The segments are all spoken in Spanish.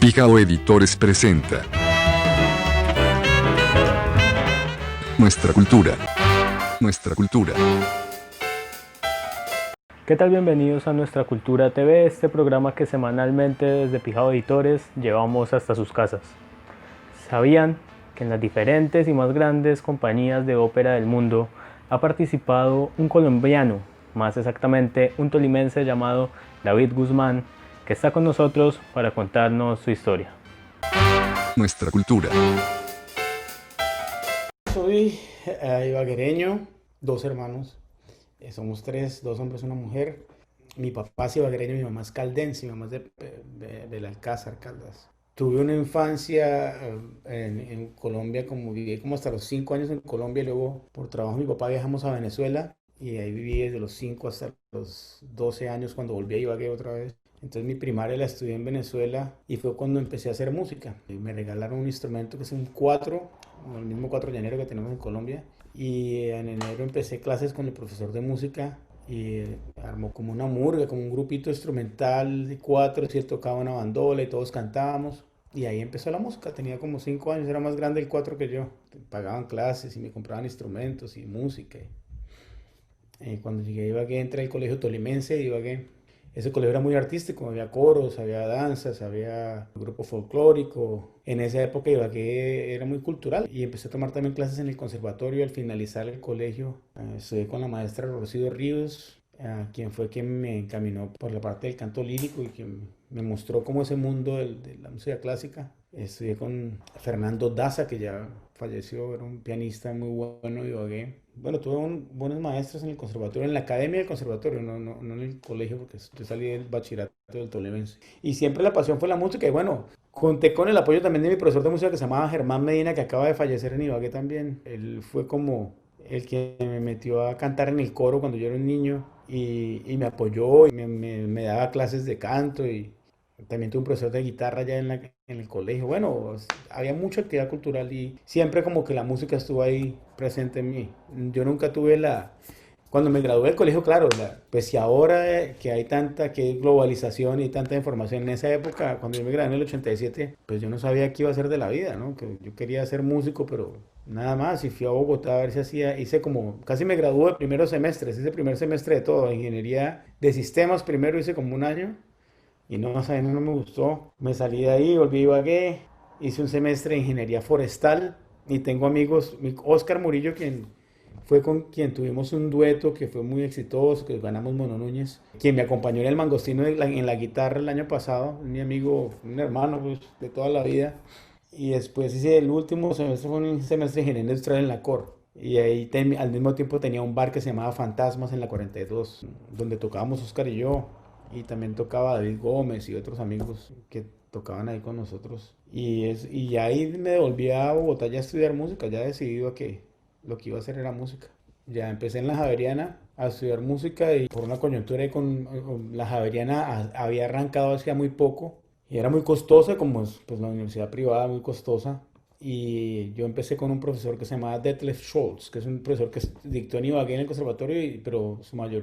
Pijao Editores presenta Nuestra cultura. Nuestra cultura. ¿Qué tal? Bienvenidos a Nuestra Cultura TV, este programa que semanalmente desde Pijao Editores llevamos hasta sus casas. ¿Sabían que en las diferentes y más grandes compañías de ópera del mundo ha participado un colombiano, más exactamente un tolimense llamado David Guzmán, que está con nosotros para contarnos su historia? Nuestra cultura. Soy ibaguereño, dos hermanos, somos tres, dos hombres y una mujer. Mi papá es ibaguereño, mi mamá es caldense, mi mamá es de Belalcázar, Caldas. Tuve una infancia en Colombia, viví como hasta los 5 años en Colombia, y luego por trabajo de mi papá viajamos a Venezuela y ahí viví desde los 5 hasta los 12 años cuando volví a Ibagué otra vez. Entonces mi primaria la estudié en Venezuela y fue cuando empecé a hacer música. Me regalaron un instrumento que es un cuatro, el mismo cuatro llanero que tenemos en Colombia. Y en enero empecé clases con el profesor de música y armó como una murga, como un grupito instrumental de cuatro, y él tocaba una bandola y todos cantábamos. Y ahí empezó la música, tenía como 5 años, era más grande el cuatro que yo. Pagaban clases y me compraban instrumentos y música. Cuando llegué a Ibagué, entré al colegio tolimense de Ibagué. Ese colegio era muy artístico, había coros, había danzas, había grupo folclórico. En esa época Ibagué era muy cultural y empecé a tomar también clases en el conservatorio. Al finalizar el colegio, estudié con la maestra Rocío Ríos, quien fue quien me encaminó por la parte del canto lírico y quien me mostró cómo ese mundo de la música clásica. Estudié con Fernando Daza, que ya falleció, era un pianista muy bueno de Ibagué. Bueno, tuve buenos maestros en el conservatorio, en la academia del conservatorio, no en el colegio, porque yo salí del bachillerato del Tolimense. Y siempre la pasión fue la música. Y bueno, conté con el apoyo también de mi profesor de música que se llamaba Germán Medina, que acaba de fallecer en Ibagué también. Él fue como el que me metió a cantar en el coro cuando yo era un niño y me apoyó y me daba clases de canto. Y también tuve un profesor de guitarra ya en el colegio. Bueno, había mucha actividad cultural y siempre como que la música estuvo ahí presente en mí. Yo nunca tuve Cuando me gradué del colegio, claro, pues si ahora que hay que hay globalización y tanta información, en esa época, cuando yo me gradué en el 87, pues yo no sabía qué iba a hacer de la vida, ¿no? Que yo quería ser músico, pero nada más. Y fui a Bogotá a ver si hice como, casi me gradué de primeros semestres, ese primer semestre de todo, ingeniería de sistemas primero hice como un año. Y no, ¿sabes? No me gustó. Me salí de ahí, volví a Ibagué, hice un semestre de ingeniería forestal y tengo amigos, Oscar Murillo, quien fue con quien tuvimos un dueto que fue muy exitoso, que ganamos Mono Núñez, quien me acompañó en el Mangostino en la guitarra el año pasado, mi amigo, un hermano pues, de toda la vida. Y después hice el último semestre, fue un semestre de ingeniería industrial en la COR. Y ahí al mismo tiempo tenía un bar que se llamaba Fantasmas en la 42, donde tocábamos Oscar y yo. Y también tocaba David Gómez y otros amigos que tocaban ahí con nosotros. Y ahí me volví a Bogotá ya a estudiar música, ya decidido que lo que iba a hacer era música. Ya empecé en la Javeriana a estudiar música y por una coyuntura ahí con la Javeriana había arrancado hacía muy poco y era muy costosa, como es pues, la universidad privada, muy costosa. Y yo empecé con un profesor que se llamaba Detlef Scholz, que es un profesor que dictó en Ibagué en el conservatorio, pero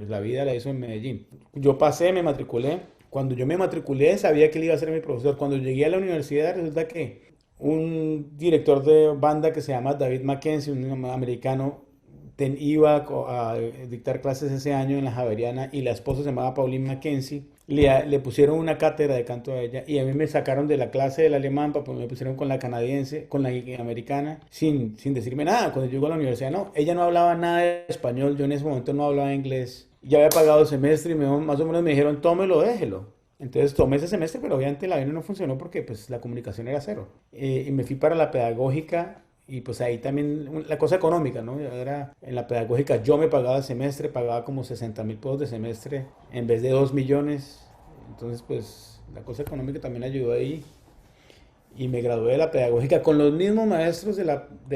la vida la hizo en Medellín. Yo pasé, me matriculé. Cuando yo me matriculé sabía que él iba a ser mi profesor. Cuando llegué a la universidad resulta que un director de banda que se llama David Mackenzie, un americano, iba a dictar clases ese año en la Javeriana y la esposa se llamaba Pauline Mackenzie. Le pusieron una cátedra de canto a ella y a mí me sacaron de la clase del alemán, pues me pusieron con la canadiense, con la americana, sin decirme nada. Cuando llegó a la universidad, no, ella no hablaba nada de español, yo en ese momento no hablaba inglés. Ya había pagado el semestre y más o menos me dijeron, tómelo, déjelo. Entonces tomé ese semestre, pero obviamente la vaina no funcionó porque pues la comunicación era cero. Y me fui para la pedagógica. Y pues ahí también la cosa económica, ¿no? Era en la pedagógica yo me pagaba el semestre, pagaba como 60.000 pesos de semestre en vez de 2 millones. Entonces pues la cosa económica también ayudó ahí. Y me gradué de la pedagógica con los mismos maestros de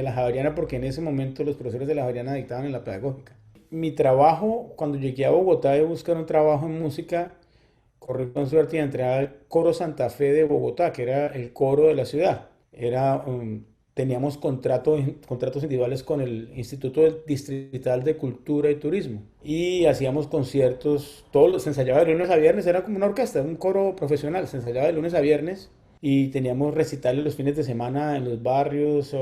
la Javeriana porque en ese momento los profesores de la Javeriana dictaban en la pedagógica. Mi trabajo, cuando llegué a Bogotá de buscar un trabajo en música, corrí con suerte y entré al Coro Santa Fe de Bogotá, que era el coro de la ciudad. Teníamos contratos individuales con el Instituto Distrital de Cultura y Turismo y hacíamos conciertos, se ensayaba de lunes a viernes, era como una orquesta, un coro profesional, se ensayaba de lunes a viernes y teníamos recitales los fines de semana en los barrios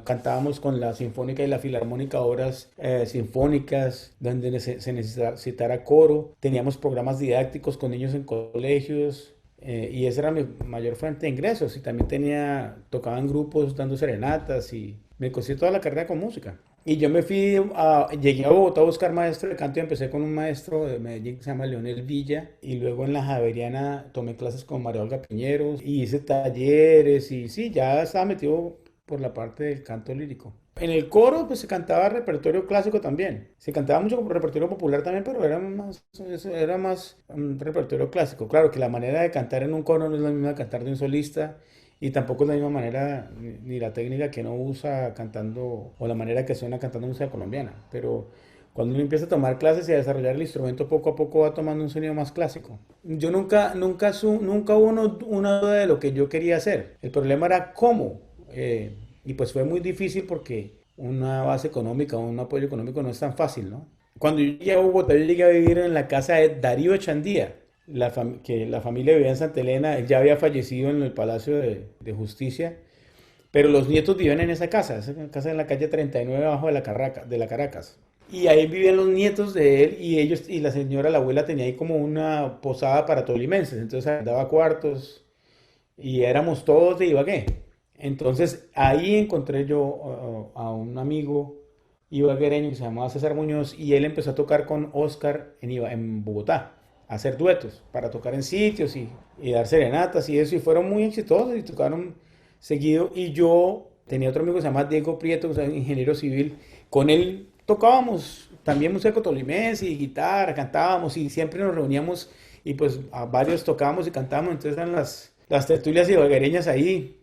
cantábamos con la Sinfónica y la Filarmónica obras sinfónicas donde se necesitara coro. Teníamos programas didácticos con niños en colegios. Y esa era mi mayor fuente de ingresos y también tocaba en grupos dando serenatas y me cosí toda la carrera con música. Y yo llegué a Bogotá a buscar maestro de canto y empecé con un maestro de Medellín que se llama Leonel Villa y luego en la Javeriana tomé clases con María Olga Piñeros y hice talleres y sí, ya estaba metido por la parte del canto lírico. En el coro pues se cantaba repertorio clásico también, se cantaba mucho repertorio popular también, pero era más un repertorio clásico. Claro que la manera de cantar en un coro no es la misma de cantar de un solista y tampoco es la misma manera ni la técnica que uno usa cantando o la manera que suena cantando música colombiana, pero cuando uno empieza a tomar clases y a desarrollar el instrumento poco a poco va tomando un sonido más clásico. Yo nunca hubo una duda de lo que yo quería hacer, el problema era cómo. Y pues fue muy difícil porque una base económica, un apoyo económico no es tan fácil, ¿no? Cuando yo llegué a Bogotá, yo llegué a vivir en la casa de Darío Echandía, que la familia vivía en Santa Elena. Él ya había fallecido en el Palacio de Justicia, pero los nietos vivían en esa casa en la calle 39 abajo de la Caracas. Y ahí vivían los nietos de él y la señora, la abuela, tenía ahí como una posada para tolimenses, entonces daba cuartos y éramos todos de Ibagué. Entonces ahí encontré yo a un amigo ibaguereño que se llamaba César Muñoz y él empezó a tocar con Oscar en Bogotá, a hacer duetos para tocar en sitios y dar serenatas y eso y fueron muy exitosos y tocaron seguido y yo tenía otro amigo que se llama Diego Prieto, que es ingeniero civil, con él tocábamos también música tolimense y guitarra, cantábamos y siempre nos reuníamos y pues a varios tocábamos y cantábamos, entonces eran las tertulias ibaguereñas ahí.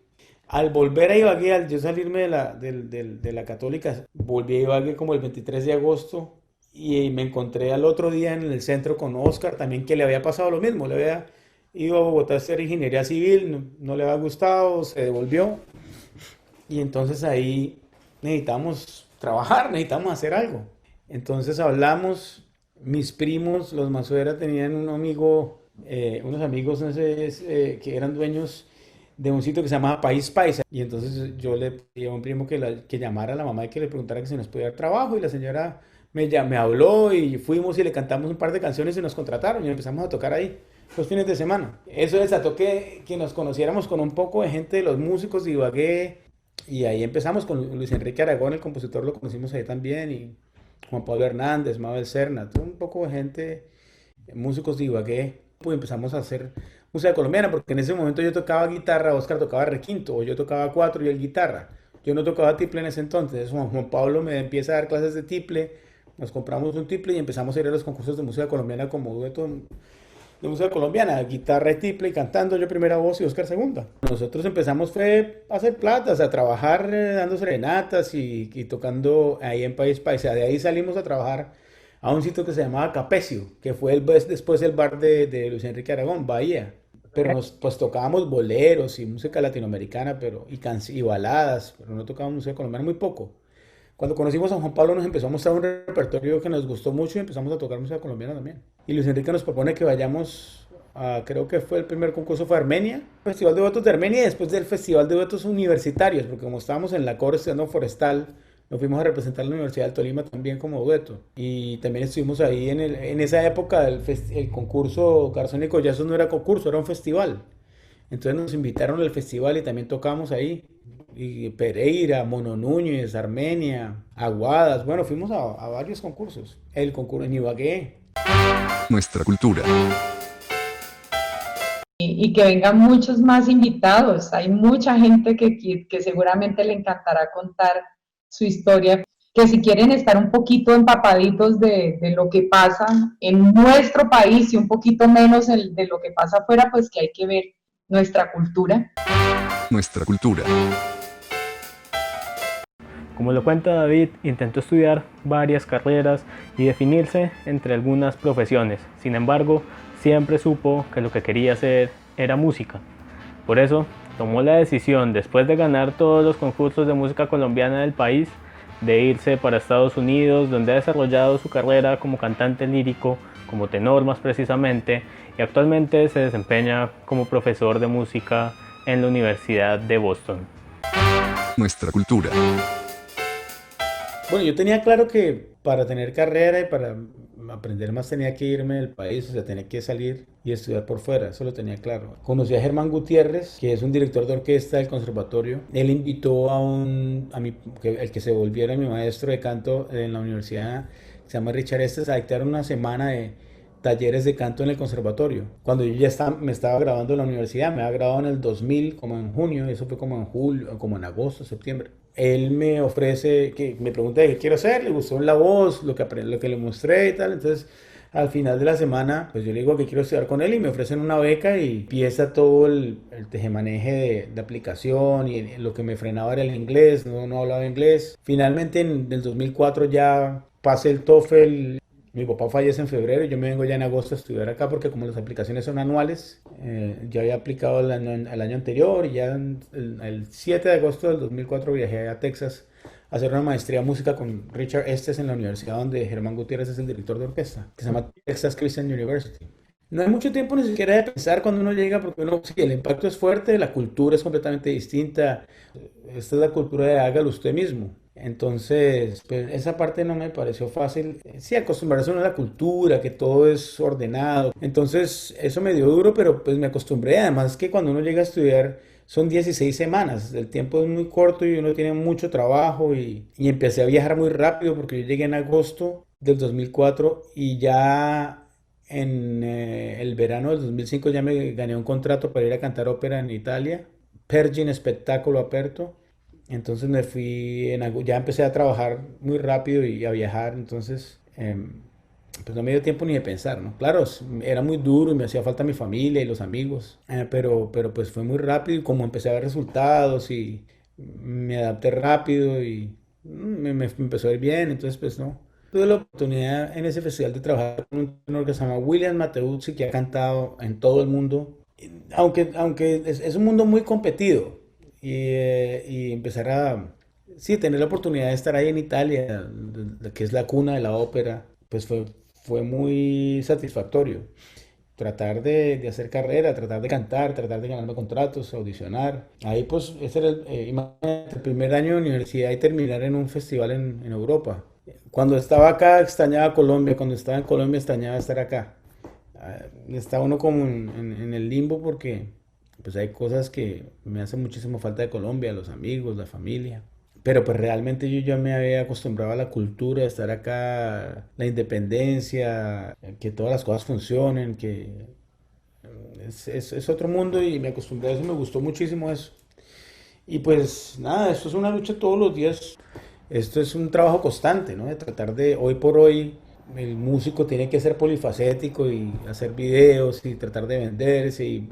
Al volver a Ibagué, al yo salirme de la Católica, volví a Ibagué como el 23 de agosto y me encontré al otro día en el centro con Oscar, también que le había pasado lo mismo, le había ido a Bogotá a hacer ingeniería civil, no le había gustado, se devolvió y entonces ahí necesitamos trabajar, necesitamos hacer algo. Entonces hablamos, mis primos, los Masuera, tenían unos amigos que eran dueños de un sitio que se llamaba País Paisa. Y entonces yo le pedí a un primo que llamara a la mamá y que le preguntara que si nos podía dar trabajo. Y la señora me habló y fuimos y le cantamos un par de canciones y nos contrataron y empezamos a tocar ahí los fines de semana. Eso desató que nos conociéramos con un poco de gente de los músicos de Ibagué. Y ahí empezamos con Luis Enrique Aragón, el compositor, lo conocimos ahí también. Y Juan Pablo Hernández, Mabel Serna, todo un poco de gente, músicos de Ibagué. Pues empezamos a hacer música colombiana, porque en ese momento yo tocaba guitarra, Oscar tocaba requinto, o yo tocaba cuatro y él guitarra. Yo no tocaba tiple en ese entonces. Juan Pablo me empieza a dar clases de tiple, nos compramos un tiple y empezamos a ir a los concursos de música colombiana como dueto de música colombiana, guitarra y tiple, y cantando yo primera voz y Oscar segunda. Nosotros empezamos fue a hacer platas, a trabajar dando serenatas y tocando ahí en País Paisa. De ahí salimos a trabajar a un sitio que se llamaba Capecio, que fue después el bar de Luis Enrique Aragón, Bahía. Pero pues tocábamos boleros y música latinoamericana y baladas, pero no tocábamos música colombiana muy poco. Cuando conocimos a Juan Pablo nos empezó a mostrar un repertorio que nos gustó mucho y empezamos a tocar música colombiana también. Y Luis Enrique nos propone que vayamos creo que fue el primer concurso fue Armenia, Festival de Duetos de Armenia y después del Festival de Duetos Universitarios, porque como estábamos en la Coro estudiando forestal, nos fuimos a representar la Universidad del Tolima también como dueto. Y también estuvimos ahí en esa época, el concurso Garzón y Collazos no era concurso, era un festival. Entonces nos invitaron al festival y también tocamos ahí. Y Pereira, Mono Núñez, Armenia, Aguadas. Bueno, fuimos a varios concursos. El concurso en Ibagué. Nuestra cultura. Y que vengan muchos más invitados. Hay mucha gente que seguramente le encantará contar su historia, que si quieren estar un poquito empapaditos de lo que pasa en nuestro país y un poquito menos de lo que pasa afuera, pues que hay que ver nuestra cultura. Nuestra cultura. Como lo cuenta David, intentó estudiar varias carreras y definirse entre algunas profesiones. Sin embargo, siempre supo que lo que quería hacer era música. Por eso, tomó la decisión, después de ganar todos los concursos de música colombiana del país, de irse para Estados Unidos, donde ha desarrollado su carrera como cantante lírico como tenor más precisamente, y actualmente se desempeña como profesor de música en la Universidad de Boston. Nuestra cultura. Bueno, yo tenía claro que para tener carrera y para aprender más tenía que irme del país, o sea, tenía que salir y estudiar por fuera, eso lo tenía claro. Conocí a Germán Gutiérrez, que es un director de orquesta del conservatorio. Él invitó el que se volviera mi maestro de canto en la universidad, que se llama Richard Estes, a dictar una semana de talleres de canto en el conservatorio. Cuando yo me estaba graduando en la universidad, me había graduado en el 2000, como en junio, eso fue como en julio, como en agosto, septiembre. Él me ofrece, me pregunta qué quiero hacer, le gustó la voz, lo que le mostré y tal. Entonces, al final de la semana, pues yo le digo que quiero estudiar con él y me ofrecen una beca y empieza todo el tejemaneje de aplicación y lo que me frenaba era el inglés, no hablaba inglés. Finalmente, en el 2004 ya pasé el TOEFL. Mi papá fallece en febrero y yo me vengo ya en agosto a estudiar acá porque como las aplicaciones son anuales, ya había aplicado el año anterior y ya el 7 de agosto del 2004 viajé a Texas a hacer una maestría en música con Richard Estes en la universidad donde Germán Gutiérrez es el director de orquesta, que se llama Texas Christian University. No hay mucho tiempo ni siquiera de pensar cuando uno llega porque sí, el impacto es fuerte, la cultura es completamente distinta. Esta es la cultura de hágalo usted mismo. Entonces, pues esa parte no me pareció fácil. Sí, acostumbrarse a la cultura, que todo es ordenado. Entonces, eso me dio duro, pero pues me acostumbré. Además que cuando uno llega a estudiar son 16 semanas. El tiempo es muy corto y uno tiene mucho trabajo y empecé a viajar muy rápido porque yo llegué en agosto del 2004 y ya en el verano del 2005 ya me gané un contrato para ir a cantar ópera en Italia. Pergin Spettacolo Aperto. Entonces me fui, ya empecé a trabajar muy rápido y a viajar, entonces pues no me dio tiempo ni de pensar, ¿no? Claro, era muy duro y me hacía falta mi familia y los amigos, pero pues fue muy rápido y como empecé a ver resultados y me adapté rápido y me empezó a ir bien, entonces pues no. Tuve la oportunidad en ese festival de trabajar con un tenor que se llama William Mateuzzi, que ha cantado en todo el mundo, aunque es un mundo muy competido y empezar a, sí, tener la oportunidad de estar ahí en Italia, que es la cuna de la ópera, pues fue muy satisfactorio. Tratar de hacer carrera, tratar de cantar, tratar de ganarme contratos, audicionar. Ahí pues ese era imagínate, el primer año de universidad y terminar en un festival en Europa. Cuando estaba acá extrañaba Colombia, cuando estaba en Colombia extrañaba estar acá. Está uno como en el limbo porque pues hay cosas que me hacen muchísimo falta de Colombia, los amigos, la familia. Pero pues realmente yo ya me había acostumbrado a la cultura de estar acá, la independencia, que todas las cosas funcionen, que es otro mundo y me acostumbré a eso, me gustó muchísimo eso. Y pues nada, esto es una lucha todos los días, esto es un trabajo constante, ¿no? De tratar de, hoy por hoy, el músico tiene que ser polifacético y hacer videos y tratar de venderse y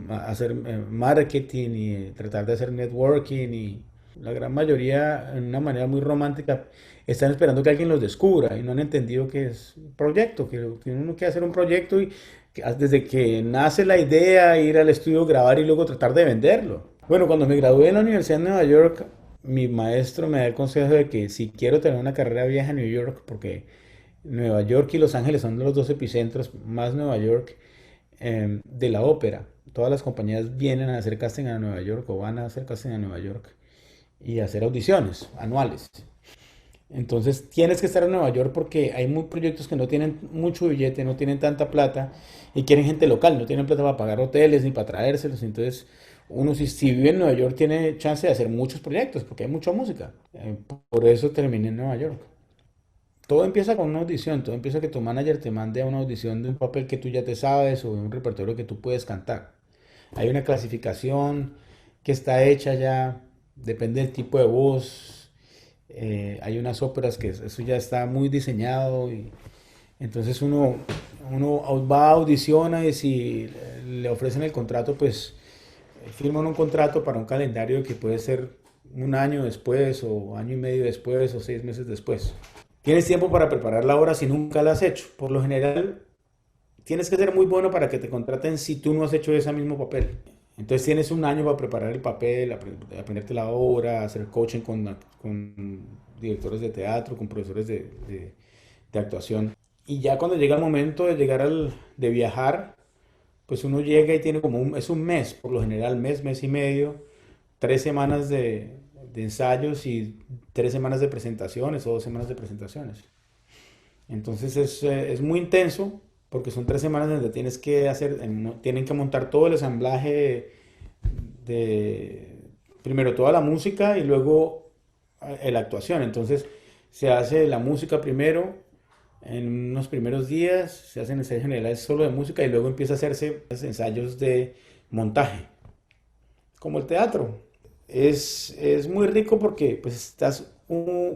hacer marketing y tratar de hacer networking y la gran mayoría, en una manera muy romántica, están esperando que alguien los descubra y no han entendido que es un proyecto, que uno quiere hacer un proyecto y que desde que nace la idea, ir al estudio, grabar y luego tratar de venderlo. Bueno, cuando me gradué en la Universidad de Nueva York, mi maestro me da el consejo de que si quiero tener una carrera vieja en New York, porque Nueva York y Los Ángeles son los dos epicentros, más Nueva York, de la ópera. Todas las compañías vienen a hacer casting a Nueva York o van a hacer casting a Nueva York y hacer audiciones anuales. Entonces tienes que estar en Nueva York porque hay proyectos que no tienen mucho billete, no tienen tanta plata y quieren gente local, no tienen plata para pagar hoteles ni para traérselos. Entonces uno si vive en Nueva York tiene chance de hacer muchos proyectos porque hay mucha música. Por eso terminé en Nueva York. Todo empieza con una audición, todo empieza que tu manager te mande a una audición de un papel que tú ya te sabes o de un repertorio que tú puedes cantar. Hay una clasificación que está hecha ya, depende del tipo de voz. Hay unas óperas que eso ya está muy diseñado y entonces uno va a audiciona y si le ofrecen el contrato, pues firman un contrato para un calendario que puede ser un año después o año y medio después o 6 meses después. Tienes tiempo para preparar la obra si nunca la has hecho. Por lo general, tienes que ser muy bueno para que te contraten si tú no has hecho ese mismo papel. Entonces tienes un año para preparar el papel, aprenderte la obra, hacer coaching con directores de teatro, con profesores de actuación. Y ya cuando llega el momento de de viajar, pues uno llega y tiene es un mes, por lo general, mes y medio, 3 semanas de ensayos y 3 semanas de presentaciones o 2 semanas de presentaciones. Entonces es muy intenso porque son 3 semanas donde tienes que tienen que montar todo el ensamblaje primero toda la música y luego la actuación. Entonces se hace la música primero, en unos primeros días se hacen ensayos generales solo de música y luego empieza a hacerse ensayos de montaje, como el teatro. Es muy rico porque pues estás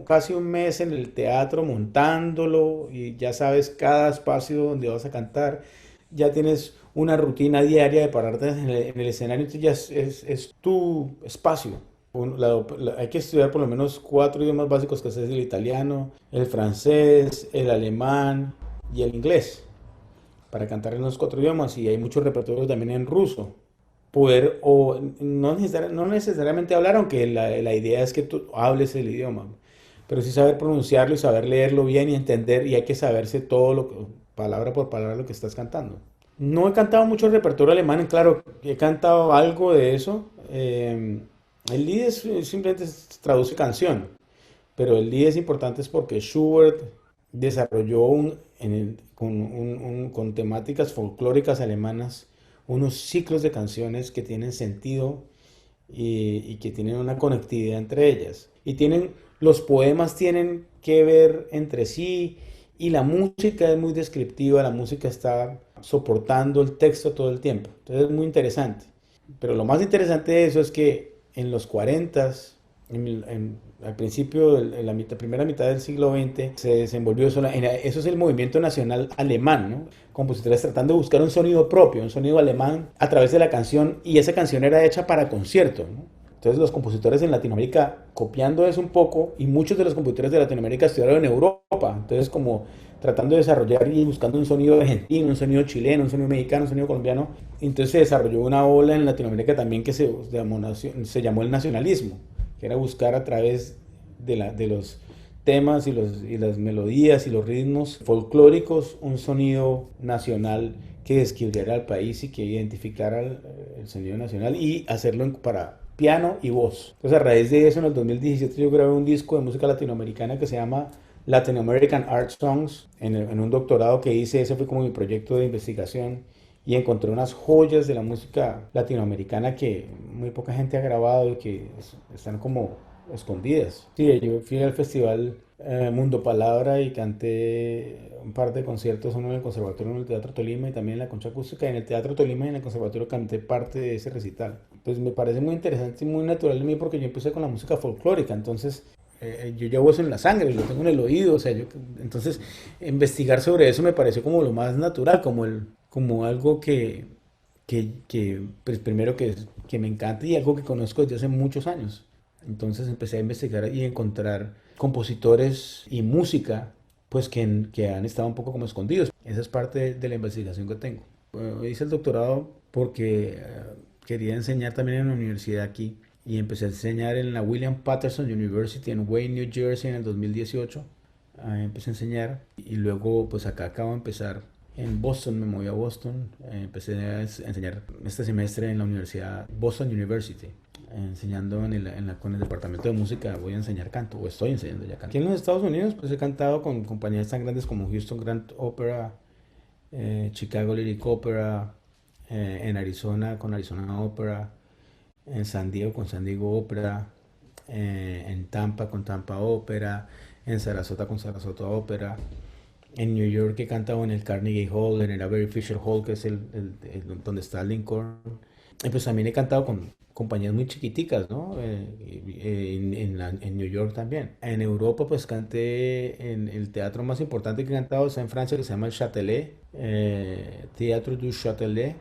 casi un mes en el teatro montándolo y ya sabes cada espacio donde vas a cantar, ya tienes una rutina diaria de pararte en el escenario, entonces ya es tu espacio. Hay que estudiar por lo menos 4 idiomas básicos, que es el italiano, el francés, el alemán y el inglés, para cantar en los 4 idiomas, y hay mucho repertorio también en ruso. Poder, o no necesariamente hablar, aunque la idea es que tú hables el idioma, pero sí saber pronunciarlo y saber leerlo bien y entender, y hay que saberse palabra por palabra lo que estás cantando. No he cantado mucho repertorio alemán, claro, he cantado algo de eso. El Lied simplemente traduce canción, pero el Lied es importante es porque Schubert desarrolló con temáticas folclóricas alemanas unos ciclos de canciones que tienen sentido y que tienen una conectividad entre ellas. Los poemas tienen que ver entre sí y la música es muy descriptiva, la música está soportando el texto todo el tiempo. Entonces es muy interesante. Pero lo más interesante de eso es que en los 40, al principio, en la primera mitad del siglo XX, se desenvolvió eso es el movimiento nacional alemán, ¿no? Compositores tratando de buscar un sonido propio, un sonido alemán a través de la canción, y esa canción era hecha para concierto, ¿no? Entonces los compositores en Latinoamérica copiando eso un poco, y muchos de los compositores de Latinoamérica estudiaron en Europa, entonces como tratando de desarrollar y buscando un sonido argentino, un sonido chileno, un sonido mexicano, un sonido colombiano. Entonces se desarrolló una ola en Latinoamérica también que se llamó el nacionalismo, que era buscar a través de los temas y las melodías y los ritmos folclóricos un sonido nacional que describiera al país y que identificara el sonido nacional, y hacerlo para piano y voz. Entonces a raíz de eso en el 2017 yo grabé un disco de música latinoamericana que se llama Latin American Art Songs, en un doctorado que hice. Ese fue como mi proyecto de investigación, y encontré unas joyas de la música latinoamericana que muy poca gente ha grabado y que están como escondidas. Sí, yo fui al festival Mundo Palabra y canté un par de conciertos, uno en el Conservatorio, en el Teatro Tolima y también en la Concha Acústica. En el Teatro Tolima y en el Conservatorio canté parte de ese recital. Pues me parece muy interesante y muy natural de mí porque yo empecé con la música folclórica, entonces yo llevo eso en la sangre, lo tengo en el oído, o sea, entonces investigar sobre eso me pareció como lo más natural, como algo pues primero que me encanta y algo que conozco desde hace muchos años. Entonces empecé a investigar y encontrar compositores y música pues que han estado un poco como escondidos. Esa es parte de la investigación que tengo. Hice el doctorado porque quería enseñar también en la universidad aquí, y empecé a enseñar en la William Patterson University en Wayne, New Jersey en el 2018. Empecé a enseñar y luego pues acá acabo de empezar en Boston, me moví a Boston, empecé a enseñar este semestre en la Universidad Boston University, enseñando con el departamento de música. Voy a enseñar canto, o estoy enseñando ya canto. Aquí en los Estados Unidos pues he cantado con compañías tan grandes como Houston Grand Opera, Chicago Lyric Opera, en Arizona con Arizona Opera, en San Diego con San Diego Opera, en Tampa con Tampa Opera, en Sarasota con Sarasota Opera. En New York he cantado en el Carnegie Hall, en el Avery Fisher Hall, que es donde está Lincoln. Y pues también he cantado con compañías muy chiquiticas, ¿no? En New York también. En Europa pues canté en el teatro más importante que he cantado, está en Francia, que se llama el Châtelet, Théâtre du Châtelet,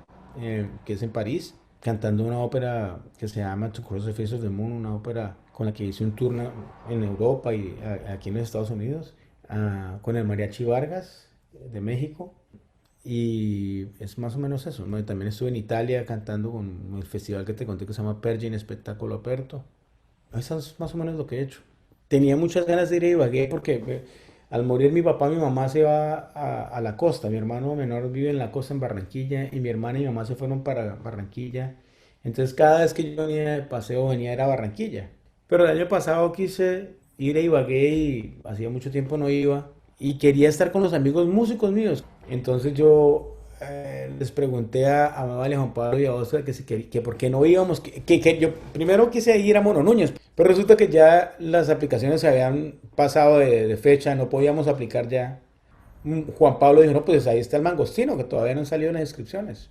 que es en París, cantando una ópera que se llama To Cross the Face of the Moon, una ópera con la que hice un tour en Europa y aquí en los Estados Unidos, con el Mariachi Vargas de México. Y es más o menos eso, ¿no? Y también estuve en Italia cantando con el festival que te conté que se llama Pergin Spettacolo Aperto. Eso es más o menos lo que he hecho. Tenía muchas ganas de ir a Ibagué porque Al morir mi papá, mi mamá se va a la costa. Mi hermano menor vive en la costa en Barranquilla y mi hermana y mi mamá se fueron para Barranquilla. Entonces cada vez que yo venía de paseo venía era a Barranquilla. Pero el año pasado quise ir a Ibagué y hacía mucho tiempo no iba y quería estar con los amigos músicos míos. Entonces yo les pregunté a Mabel, a Juan Pablo y a Oscar que por qué no íbamos, que yo primero quise ir a Mono Núñez, pero resulta que ya las aplicaciones se habían pasado de fecha, no podíamos aplicar ya. Juan Pablo dijo, no, pues ahí está el Mangostino, que todavía no han salido en las inscripciones.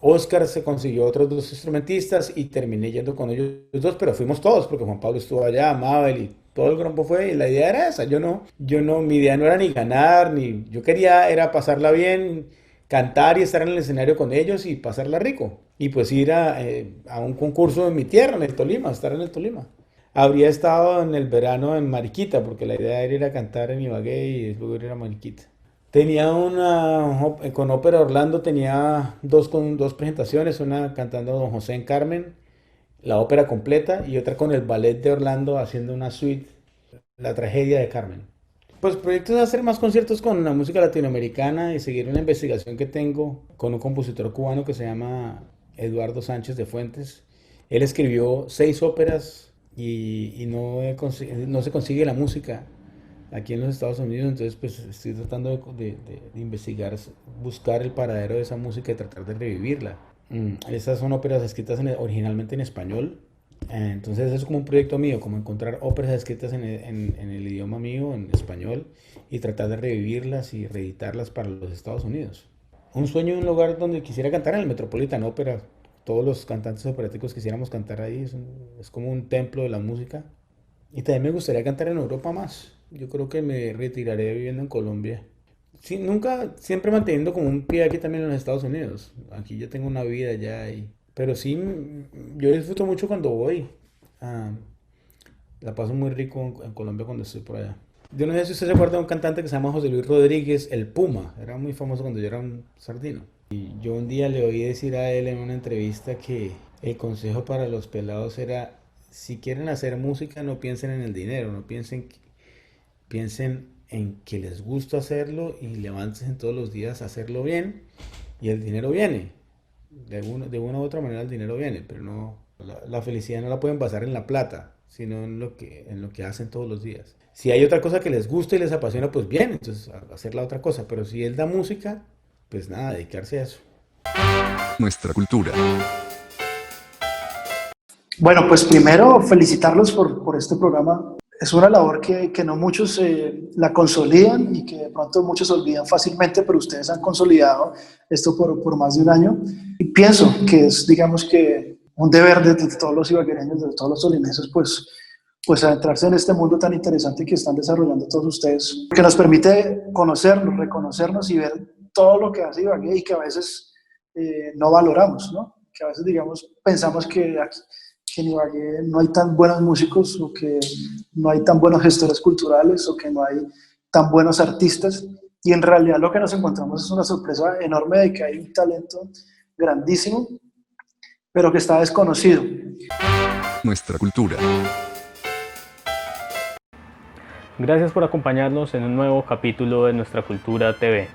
Oscar se consiguió otros dos instrumentistas y terminé yendo con ellos dos, pero fuimos todos, porque Juan Pablo estuvo allá, Mabel y todo el grupo fue, y la idea era esa, mi idea no era ni ganar, ni, yo quería era pasarla bien, cantar y estar en el escenario con ellos y pasarla rico, y pues ir a un concurso en mi tierra, en el Tolima, estar en el Tolima. Habría estado en el verano en Mariquita, porque la idea era ir a cantar en Ibagué y después ir a Mariquita. Tenía con Ópera Orlando tenía dos presentaciones, una cantando Don José en Carmen, la ópera completa, y otra con el Ballet de Orlando haciendo una suite, La Tragedia de Carmen. Pues proyectos de hacer más conciertos con la música latinoamericana y seguir una investigación que tengo con un compositor cubano que se llama Eduardo Sánchez de Fuentes. Él escribió 6 óperas y no se consigue la música aquí en los Estados Unidos, entonces pues estoy tratando de investigar, buscar el paradero de esa música y tratar de revivirla. Estas son óperas escritas originalmente en español, entonces es como un proyecto mío, como encontrar óperas escritas en el idioma mío, en español, y tratar de revivirlas y reeditarlas para los Estados Unidos. Un sueño de un lugar donde quisiera cantar en el Metropolitan Opera. Todos los cantantes operáticos quisiéramos cantar ahí, es como un templo de la música. Y también me gustaría cantar en Europa más. Yo creo que me retiraré viviendo en Colombia. Sí, siempre manteniendo como un pie aquí también en los Estados Unidos. Aquí yo tengo una vida ya ahí. Pero sí, yo disfruto mucho cuando voy. Ah, la paso muy rico en Colombia cuando estoy por allá. Yo no sé si usted se acuerda de un cantante que se llama José Luis Rodríguez, el Puma. Era muy famoso cuando yo era un sardino. Y yo un día le oí decir a él en una entrevista que el consejo para los pelados era, si quieren hacer música, no piensen en el dinero, no piensen en que les gusta hacerlo y levántense todos los días a hacerlo bien y el dinero viene. De una u otra manera el dinero viene, pero no, la felicidad no la pueden basar en la plata, sino en lo que hacen todos los días. Si hay otra cosa que les gusta y les apasiona, pues bien, entonces hacer la otra cosa, pero si es la música, pues nada, dedicarse a eso. Nuestra cultura. Bueno, pues primero felicitarlos por este programa. Es una labor que no muchos la consolidan y que de pronto muchos olvidan fácilmente, pero ustedes han consolidado esto por más de un año. Y pienso que es, digamos que, un deber de todos los ibaguereños, de todos los tolimenses, pues adentrarse en este mundo tan interesante que están desarrollando todos ustedes, que nos permite conocernos, reconocernos y ver todo lo que hace Ibagué y que a veces no valoramos, ¿no? Que a veces, digamos, pensamos que en Ibagué no hay tan buenos músicos o que no hay tan buenos gestores culturales o que no hay tan buenos artistas, y en realidad lo que nos encontramos es una sorpresa enorme de que hay un talento grandísimo pero que está desconocido. Nuestra cultura. Gracias por acompañarnos en un nuevo capítulo de Nuestra Cultura TV.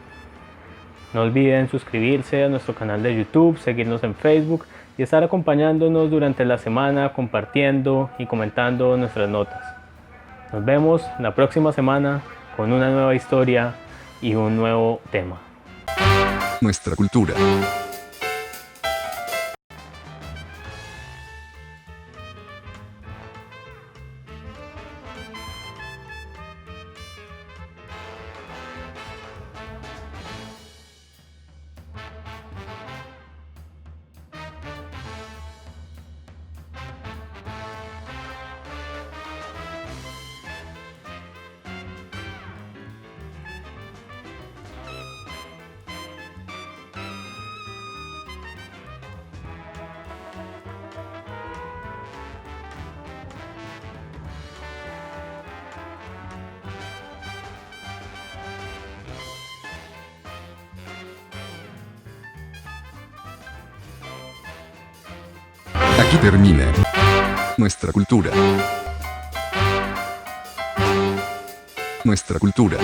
No olviden suscribirse a nuestro canal de YouTube, seguirnos en Facebook y estar acompañándonos durante la semana compartiendo y comentando nuestras notas. Nos vemos la próxima semana con una nueva historia y un nuevo tema. Nuestra cultura. Aquí termina Nuestra cultura. nuestra cultura.